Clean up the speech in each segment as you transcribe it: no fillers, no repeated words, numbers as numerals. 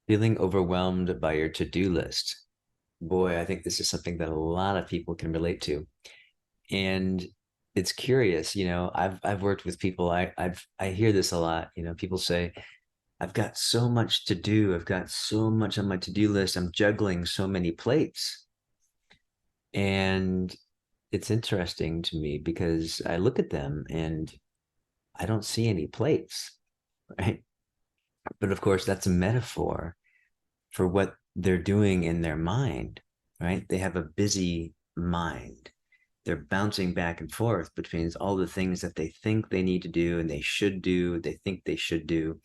Feeling overwhelmed by your to-do list. Boy, I think this is something that a lot of people can relate to. And it's curious, I've worked with people, I hear this a lot, people say, I've got so much to do, I've got so much on my to-do list, I'm juggling so many plates. And it's interesting to me because I look at them and I don't see any plates, right? But of course, that's a metaphor for what they're doing in their mind, right? They have a busy mind. They're bouncing back and forth between all the things that they think they need to do and they should do, they think they should do.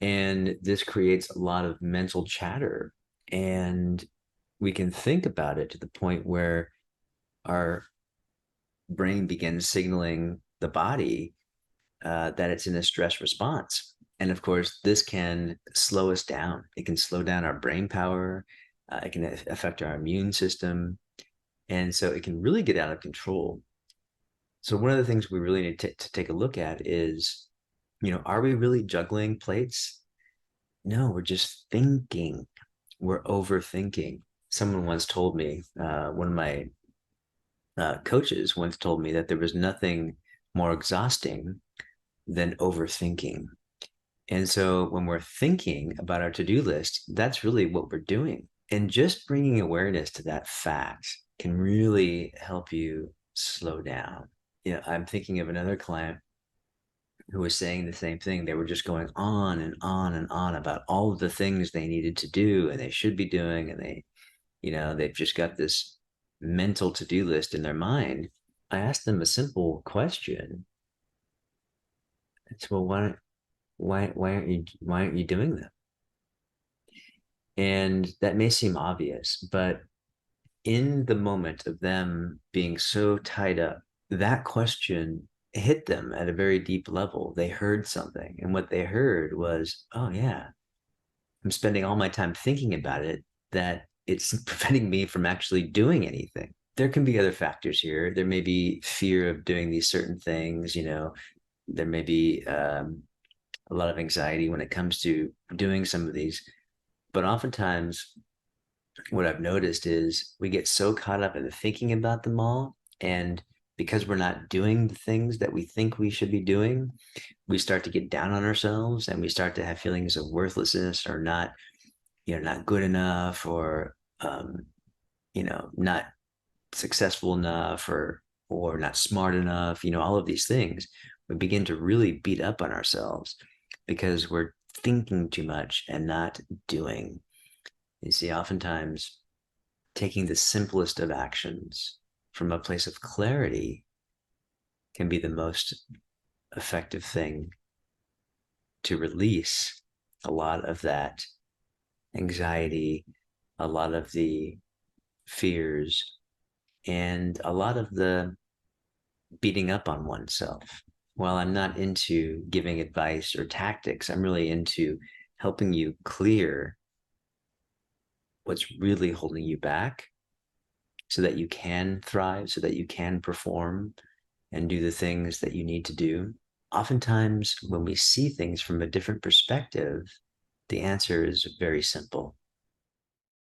And this creates a lot of mental chatter. And we can think about it to the point where our brain begins signaling the body that it's in a stress response. And of course, this can slow us down. It can slow down our brain power. It can affect our immune system. And so it can really get out of control. So one of the things we really need to take a look at is, are we really juggling plates? No, we're just thinking. We're overthinking. Someone once told me, one of my coaches once told me that there was nothing more exhausting than overthinking. And so when we're thinking about our to-do list, that's really what we're doing. And just bringing awareness to that fact can really help you slow down. I'm thinking of another client who was saying the same thing. They were just going on and on and on about all of the things they needed to do and they should be doing. And they've just got this mental to-do list in their mind. I asked them a simple question. It's, well, why aren't you doing that? And that may seem obvious, but in the moment of them being so tied up, that question hit them at a very deep level. They heard something, and what they heard was, oh, yeah, I'm spending all my time thinking about it, that it's preventing me from actually doing anything. There can be other factors here. There may be fear of doing these certain things, there may be a lot of anxiety when it comes to doing some of these. But oftentimes, what I've noticed is we get so caught up in thinking about them all. And because we're not doing the things that we think we should be doing, we start to get down on ourselves and we start to have feelings of worthlessness or not good enough or, not successful enough or not smart enough, all of these things. We begin to really beat up on ourselves because we're thinking too much and not doing. You see, oftentimes taking the simplest of actions from a place of clarity can be the most effective thing to release a lot of that anxiety, a lot of the fears, and a lot of the beating up on oneself. While I'm not into giving advice or tactics, I'm really into helping you clear what's really holding you back so that you can thrive, so that you can perform and do the things that you need to do. Oftentimes, when we see things from a different perspective, the answer is very simple.